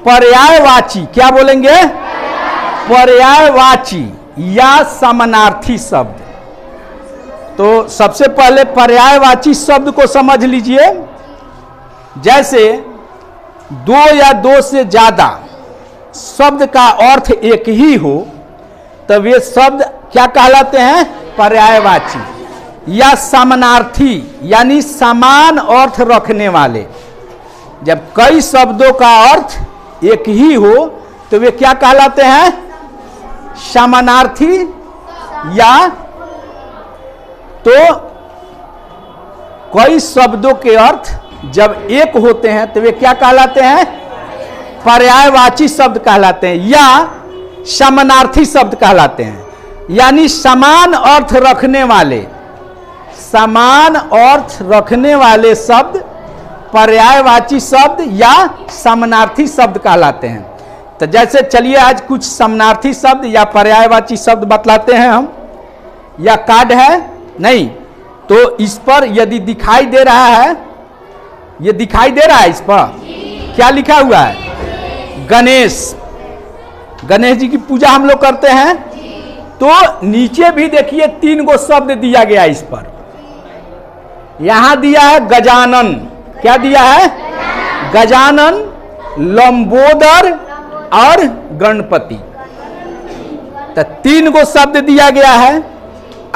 पर्यायवाची, क्या बोलेंगे? पर्यायवाची या समानार्थी शब्द। तो सबसे पहले पर्यायवाची शब्द को समझ लीजिए। जैसे दो या दो से ज्यादा शब्द का अर्थ एक ही हो तब ये शब्द क्या कहलाते हैं? पर्यायवाची या समानार्थी, यानी समान अर्थ रखने वाले। जब कई शब्दों का अर्थ एक ही हो तो वे क्या कहलाते हैं? समानार्थी। या तो कई शब्दों के अर्थ जब एक होते हैं तो वे क्या कहलाते हैं? पर्यायवाची शब्द कहलाते हैं या समानार्थी शब्द कहलाते हैं। यानी समान अर्थ रखने वाले, समान अर्थ रखने वाले शब्द पर्यायवाची शब्द या समानार्थी शब्द कहलाते हैं। तो जैसे चलिए आज कुछ समानार्थी शब्द या पर्यायवाची शब्द बतलाते हैं हम। या कार्ड है नहीं तो इस पर यदि दिखाई दे रहा है, ये दिखाई दे रहा है, इस पर क्या लिखा हुआ है? गणेश। गणेश जी की पूजा हम लोग करते हैं तो नीचे भी देखिए 3 गो शब्द दिया गया इस पर। यहां दिया है गजानन, क्या दिया है? गजानन, लंबोदर और गणपति। तो 3 गो शब्द दिया गया है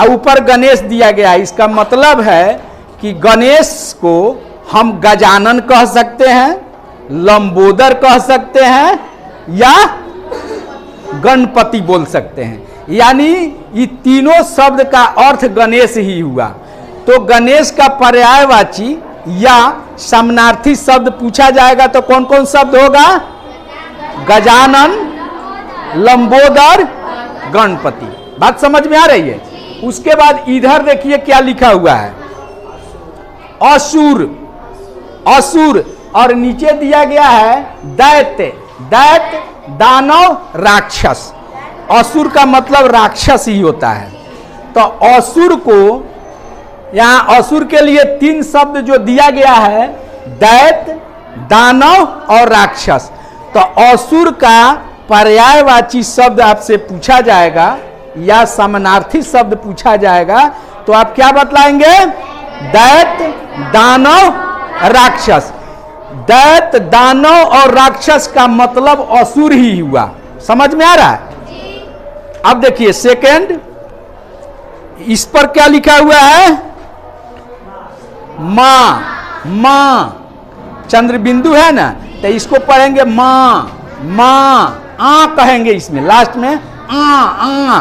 और ऊपर गणेश दिया गया है। इसका मतलब है कि गणेश को हम गजानन कह सकते हैं, लंबोदर कह सकते हैं या गणपति बोल सकते हैं। यानी ये तीनों शब्द का अर्थ गणेश ही हुआ। तो गणेश का पर्यायवाची या समानार्थी शब्द पूछा जाएगा तो कौन कौन शब्द होगा? गजानन, लंबोदर, गणपति। बात समझ में आ रही है? उसके बाद इधर देखिए क्या लिखा हुआ है? असुर। असुर और नीचे दिया गया है दैत्य। दैत्य, दानव, राक्षस। असुर का मतलब राक्षस ही होता है। तो असुर को यहां असुर के लिए 3 शब्द जो दिया गया है, दैत्य, दानव और राक्षस। तो असुर का पर्यायवाची शब्द आपसे पूछा जाएगा या समानार्थी शब्द पूछा जाएगा तो आप क्या बतलाएंगे? दैत्य, दानव, राक्षस। दैत्य, दानव और राक्षस का मतलब असुर ही हुआ। समझ में आ रहा है? अब देखिए सेकंड, इस पर क्या लिखा हुआ है? मां। मां चंद्र बिंदु है ना, तो इसको पढ़ेंगे मां। मां, आ कहेंगे इसमें लास्ट में, आ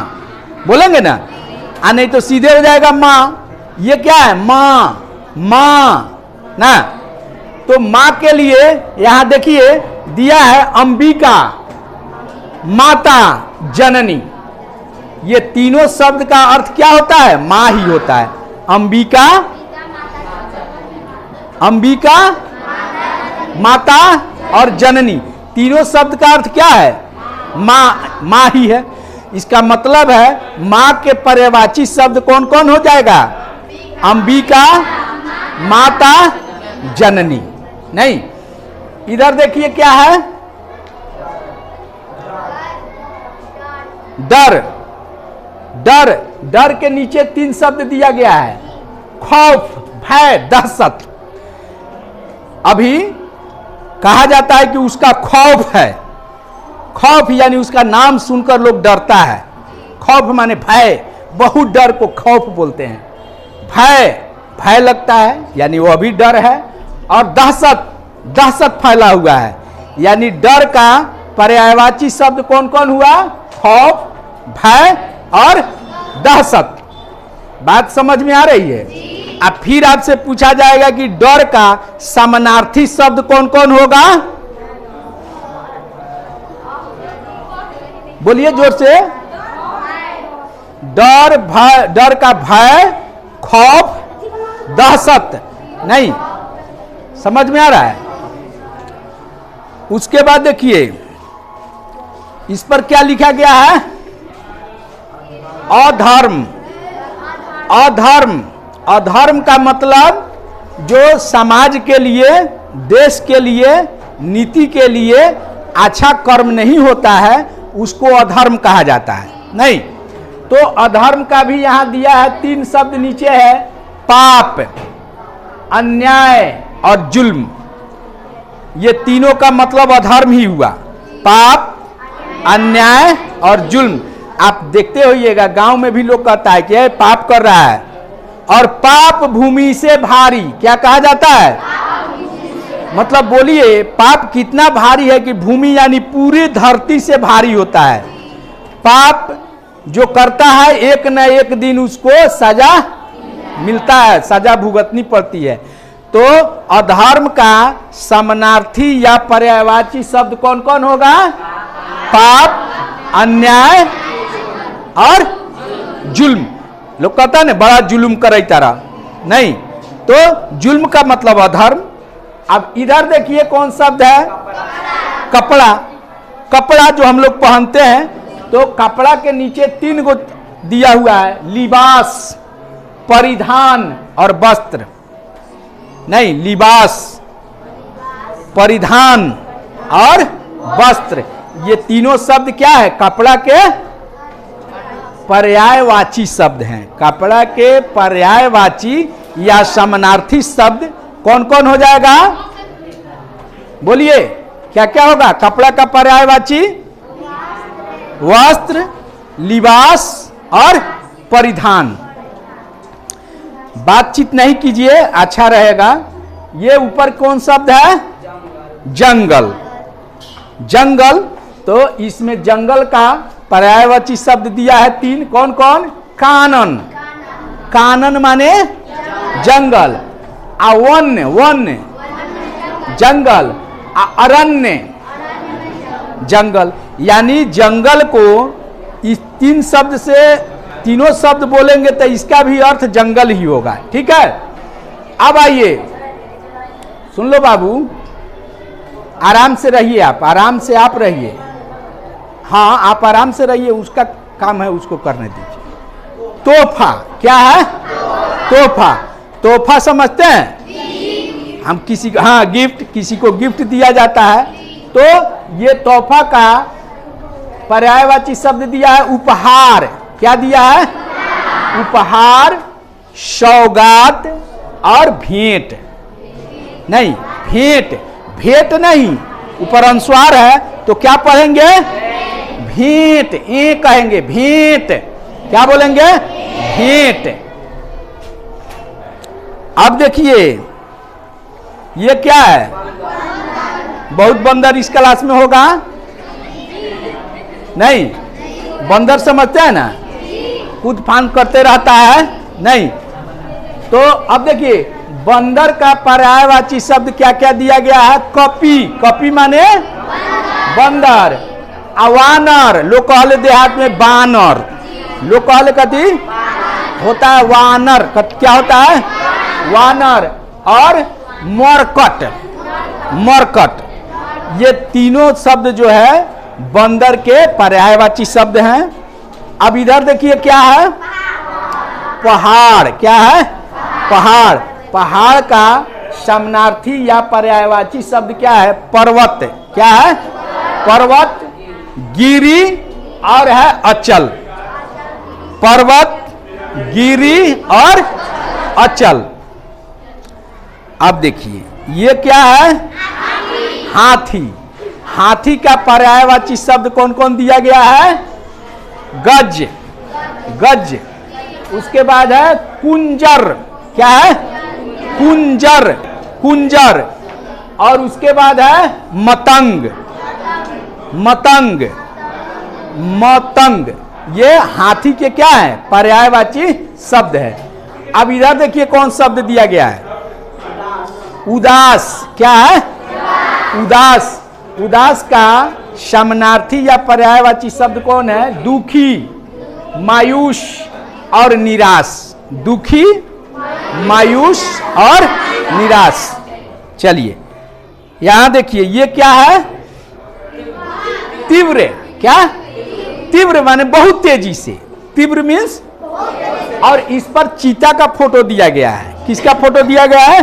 बोलेंगे ना। आ नहीं तो सीधे हो जाएगा मां। ये क्या है? मां। मां ना। तो मां के लिए यहां देखिए दिया है अंबिका, माता, जननी। ये तीनों शब्द का अर्थ क्या होता है? मां ही होता है। अंबिका, अंबिका, माता और जननी, तीनों शब्द का अर्थ क्या है? मां, मां ही है। इसका मतलब है मां के पर्यायवाची शब्द कौन कौन हो जाएगा? अंबिका, माता, जननी। नहीं, इधर देखिए क्या है? डर। डर, डर के नीचे 3 शब्द दिया गया है, खौफ, भय, दहशत। अभी कहा जाता है कि उसका खौफ है। खौफ यानी उसका नाम सुनकर लोग डरता है। खौफ माने भय, बहुत डर को खौफ बोलते हैं। भय, भय लगता है यानी वो अभी डर है। और दहशत, दहशत फैला हुआ है यानी डर का पर्यायवाची शब्द कौन कौन हुआ? खौफ, भय और दहशत। बात समझ में आ रही है? अब फिर आपसे पूछा जाएगा कि डर का समानार्थी शब्द कौन कौन होगा? बोलिए जोर से। डर, भय, डर का भय, खौफ, दहशत। नहीं, समझ में आ रहा है? उसके बाद देखिए इस पर क्या लिखा गया है? अधर्म। अधर्म, अधर्म का मतलब जो समाज के लिए, देश के लिए, नीति के लिए अच्छा कर्म नहीं होता है उसको अधर्म कहा जाता है। नहीं, तो अधर्म का भी यहां दिया है, 3 शब्द नीचे है, पाप, अन्याय और जुल्म। ये तीनों का मतलब अधर्म ही हुआ, पाप, अन्याय और जुल्म। आप देखते होइएगा गांव में भी लोग कहता है कि ये पाप कर रहा है, और पाप भूमि से भारी, क्या कहा जाता है? मतलब बोलिए पाप कितना भारी है कि भूमि यानी पूरी धरती से भारी होता है। पाप जो करता है एक न एक दिन उसको सजा मिलता है, सजा भुगतनी पड़ती है। तो अधर्म का समानार्थी या पर्यायवाची शब्द कौन कौन होगा? पाप, अन्याय और जुल्म। लोग कहता है ना बड़ा जुल्म करे तारा, नहीं, तो जुल्म का मतलब अधर्म। अब इधर देखिए कौन शब्द है? कपड़ा। कपड़ा जो हम लोग पहनते हैं, तो कपड़ा के नीचे 3 गो दिया हुआ है, लिबास, परिधान और वस्त्र। नहीं, लिबास, परिधान और वस्त्र, ये तीनों शब्द क्या है? कपड़ा के पर्यायवाची शब्द हैं। कपड़ा के पर्यायवाची या समानार्थी शब्द कौन कौन हो जाएगा? बोलिए क्या क्या होगा? कपड़ा का पर्यायवाची वस्त्र, लिबास और परिधान। बातचीत नहीं कीजिए, अच्छा रहेगा। ये ऊपर कौन शब्द है? जंगल। जंगल, तो इसमें जंगल का पर्यायवाची शब्द दिया है 3, कौन कौन? कानन। कानन माने जंगल। वन्य, वन्य जंगल। अरण्य जंगल। यानी जंगल को इस 3 शब्द से, तीनों शब्द बोलेंगे तो इसका भी अर्थ जंगल ही होगा। ठीक है, अब आइए सुन लो बाबू, आराम से रहिए, आप आराम से आप रहिए। हाँ, आप आराम से रहिए, उसका काम है, उसको करने दीजिए। तोहफा क्या है? तोहफा। तोहफा समझते हैं हम? किसी को, हाँ, गिफ्ट, किसी को गिफ्ट दिया जाता है। तो ये तोहफा का पर्यायवाची शब्द दिया है उपहार। क्या दिया है? उपहार, सौगात और भेंट। नहीं, भेंट, भेंट नहीं, ऊपर अनुस्वार है तो क्या पढ़ेंगे? भेंट। ए कहेंगे, भेंट। क्या बोलेंगे? भेंट। अब देखिए ये क्या है? बहुत बंदर इस क्लास में होगा? नहीं, बंदर समझते हैं ना, कूद फान करते रहता है। नहीं, तो अब देखिए बंदर का पर्यायवाची शब्द क्या क्या दिया गया है? कपी। कपी माने बंदर। वानर, लोग कहले देहात में बानर, लोग कहले कथी होता है? वानर। क्या होता है? वानर। और मरकट। मरकट, ये तीनों शब्द जो है बंदर के पर्यायवाची शब्द हैं। अब इधर देखिए क्या है? पहाड़। क्या है? पहाड़। पहाड़ का समानार्थी या पर्यायवाची शब्द क्या है? पर्वत। क्या है? पर्वत, गिरी और है अचल। पर्वत, गिरी और अचल। अब देखिए ये क्या है? हाथी। हाथी का पर्यायवाची शब्द कौन कौन दिया गया है? गज। गज। उसके बाद है कुंजर। क्या है? कुंजर। कुंजर। और उसके बाद है मतंग। मतंग। मतंग, ये हाथी के क्या है? पर्यायवाची शब्द है। अब इधर देखिए कौन शब्द दिया गया है? उदास। क्या है? उदास। उदास का समानार्थी या पर्यायवाची शब्द कौन है? दुखी, मायूस और निराश। दुखी, मायूस और निराश। चलिए यहां देखिए ये क्या है? तीव्र। क्या? तीव्र माने बहुत तेजी से। तीव्र मीन्स, और इस पर चीता का फोटो दिया गया है। किसका फोटो दिया गया है?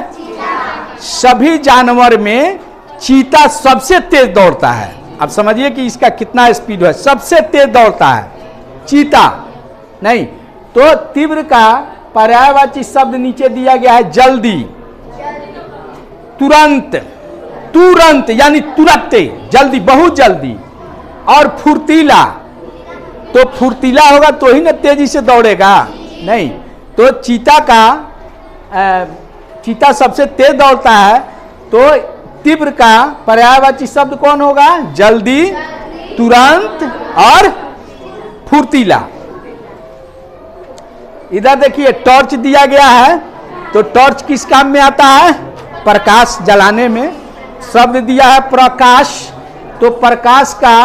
सभी जानवर में चीता सबसे तेज दौड़ता है। अब समझिए कि इसका कितना स्पीड है। सबसे तेज दौड़ता है चीता। नहीं, तो तीव्र का पर्यायवाची शब्द नीचे दिया गया है जल्दी, तुरंत, तुरंत यानी तुरंत, जल्दी, बहुत जल्दी। और फुर्तीला, तो फुर्तीला होगा तो ही ना तेजी से दौड़ेगा। नहीं, तो चीता सबसे तेज दौड़ता है, तो तीव्र का पर्यायवाची शब्द कौन होगा? जल्दी, तुरंत और फुर्तीला। इधर देखिए टॉर्च दिया गया है, तो टॉर्च किस काम में आता है? प्रकाश जलाने में। शब्द दिया है प्रकाश, तो प्रकाश का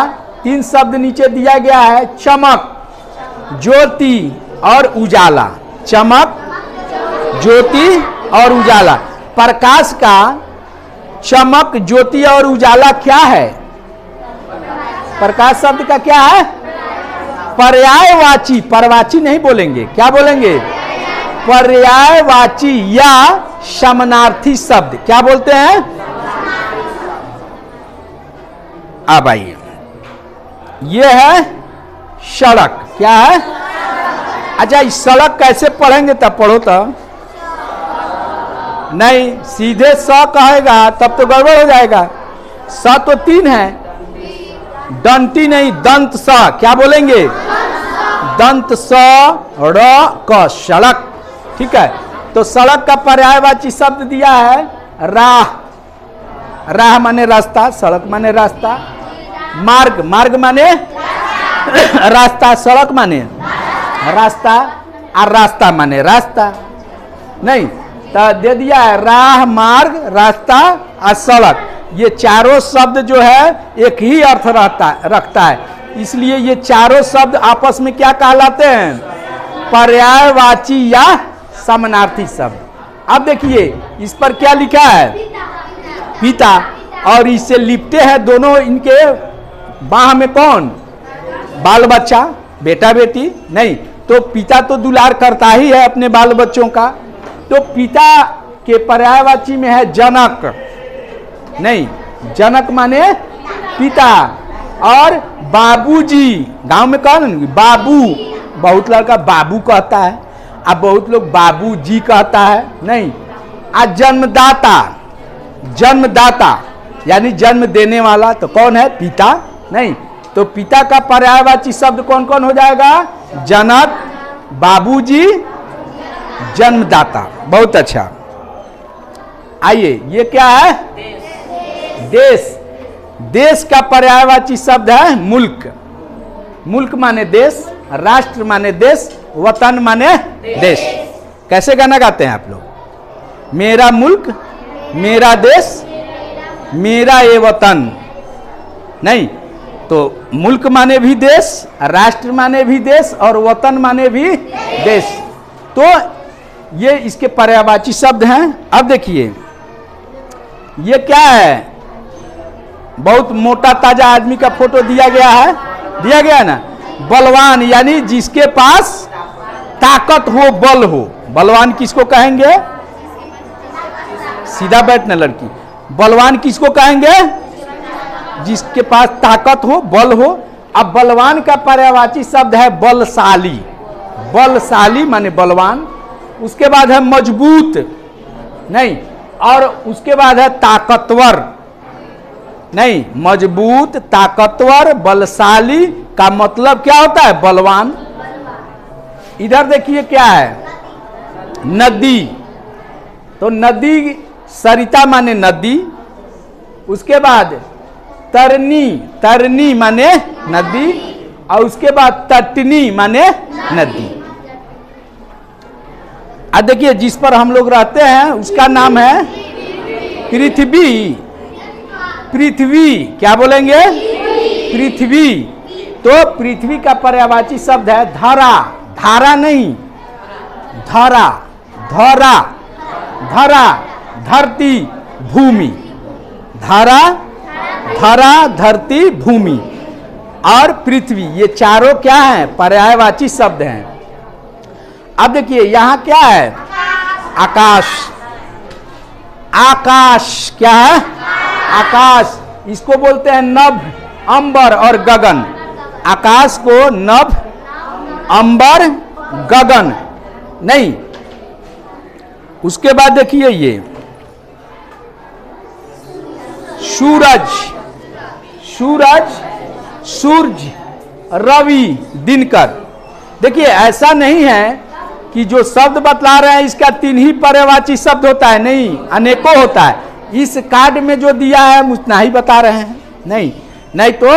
3 शब्द नीचे दिया गया है, चमक, ज्योति और उजाला। चमक, ज्योति और उजाला। प्रकाश का चमक, ज्योति और उजाला क्या है? प्रकाश शब्द का क्या है? पर्यायवाची, परवाची नहीं बोलेंगे, क्या बोलेंगे? पर्यायवाची या समानार्थी शब्द क्या बोलते हैं? अब आइए, यह है सड़क। क्या है? अच्छा, इस सड़क कैसे पढ़ेंगे? तब पढ़ो तो नहीं, सीधे स कहेगा तब तो गड़बड़ हो जाएगा। स तो 3 है, दंती नहीं, दंत स। क्या बोलेंगे? दंत स र क, सड़क। ठीक है, तो सड़क का पर्यायवाची शब्द दिया है राह। राह माने रास्ता, सड़क माने रास्ता। मार्ग, मार्ग माने रास्ता, सड़क माने रास्ता, और रास्ता माने रास्ता। नहीं, तो दे दिया है राह, मार्ग, रास्ता और सड़क। ये चारों शब्द जो है एक ही अर्थ रखता है, इसलिए ये चारों शब्द आपस में क्या कहलाते हैं? पर्यायवाची या समानार्थी शब्द। अब देखिए इस पर क्या लिखा है? पिता, और इससे लिपटे हैं दोनों, इनके बाह में कौन? बाल बच्चा, बेटा बेटी। नहीं, तो पिता तो दुलार करता ही है अपने बाल बच्चों का, तो पिता के पर्यायवाची में है जनक। नहीं, जनक माने पिता। और बाबूजी, गांव में कौन? बाबू। बहुत लड़का बाबू कहता है, अब बहुत लोग बाबूजी कहता है। नहीं, आज जन्मदाता, जन्मदाता यानी जन्म देने वाला, तो कौन है? पिता। नहीं, तो पिता का पर्यायवाची शब्द कौन कौन हो जाएगा? जनक, बाबूजी, जन्मदाता। बहुत अच्छा। आइए, ये क्या है? देश। देश का पर्यायवाची शब्द है मुल्क। मुल्क माने देश, राष्ट्र माने देश, वतन माने देश। कैसे गाना गाते हैं आप लोग? मेरा मुल्क, मेरा देश, मेरा ये वतन। नहीं, तो मुल्क माने भी देश, राष्ट्र माने भी देश, और वतन माने भी देश। तो ये इसके पर्यायवाची शब्द हैं। अब देखिए ये क्या है? बहुत मोटा ताजा आदमी का फोटो दिया गया है, दिया गया है ना? बलवान यानी जिसके पास ताकत हो, बल हो। बलवान किसको कहेंगे? सीधा बैठना लड़की। बलवान किसको कहेंगे? जिसके पास ताकत हो, बल हो। अब बलवान का पर्यायवाची शब्द है बलशाली। बलशाली माने बलवान। उसके बाद है मजबूत। नहीं, और उसके बाद है ताकतवर। नहीं, मजबूत, ताकतवर, बलशाली का मतलब क्या होता है? बलवान। इधर देखिए क्या है? नदी। तो नदी, सरिता माने नदी। उसके बाद तरनी, तरनी माने नदी, और उसके बाद तटनी माने नदी। अब देखिए जिस पर हम लोग रहते हैं उसका नाम है पृथ्वी। पृथ्वी, क्या बोलेंगे? पृथ्वी। तो पृथ्वी का पर्यायवाची शब्द है धरा। धारा नहीं, धरा, धरा, धरा, धरती, भूमि। धरा, धरा, धरती, भूमि और पृथ्वी, ये चारों क्या है? पर्यायवाची शब्द हैं। अब देखिए यहां क्या है? आकाश। आकाश क्या है? आकाश। इसको बोलते हैं नभ। अंबर और गगन, आकाश को नभ, अंबर, गगन, नहीं। उसके बाद देखिए ये सूरज, सूरज, सूर्य, रवि, दिनकर। देखिए ऐसा नहीं है कि जो शब्द बतला रहे हैं इसका 3 ही पर्यायवाची शब्द होता है, नहीं, अनेकों होता है। इस कार्ड में जो दिया है हम उतना ही बता रहे हैं, नहीं नहीं तो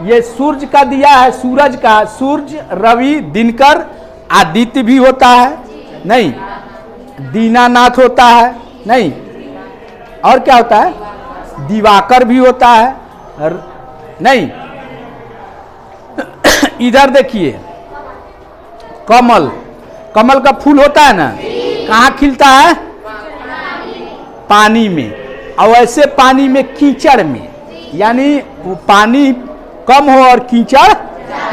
ये सूर्य का दिया है, सूरज का, सूर्य, रवि, दिनकर, आदित्य भी होता है, नहीं, दीनानाथ होता है, नहीं, और क्या होता है, दिवाकर भी होता है, नहीं। इधर देखिए कमल, कमल का फूल होता है ना, कहाँ खिलता है, पानी में, और वैसे पानी में कीचड़ में, यानी पानी कम हो और कीचड़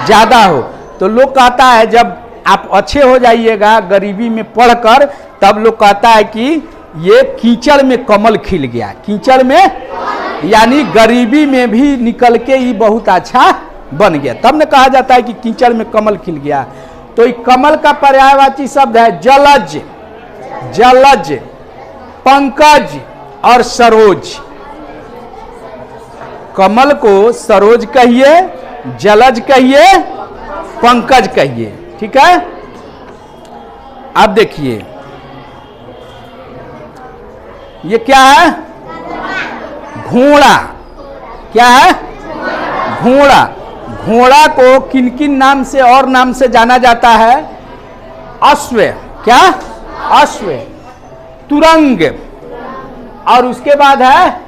ज्यादा हो। तो लोग कहता है जब आप अच्छे हो जाइएगा गरीबी में पढ़कर, तब लोग कहता है कि ये कीचड़ में कमल खिल गया, कीचड़ में, यानी गरीबी में भी निकल के ये बहुत अच्छा बन गया, तब न कहा जाता है कि कीचड़ में कमल खिल गया। तो ये कमल का पर्यायवाची शब्द है जलज, जलज, पंकज और सरोज। कमल को सरोज कहिए, जलज कहिए, पंकज कहिए, ठीक है। अब देखिए ये क्या है, घोड़ा, क्या है, घोड़ा। घोड़ा को किन किन नाम से और नाम से जाना जाता है, अश्व, क्या, अश्व, तुरंग, और उसके बाद है,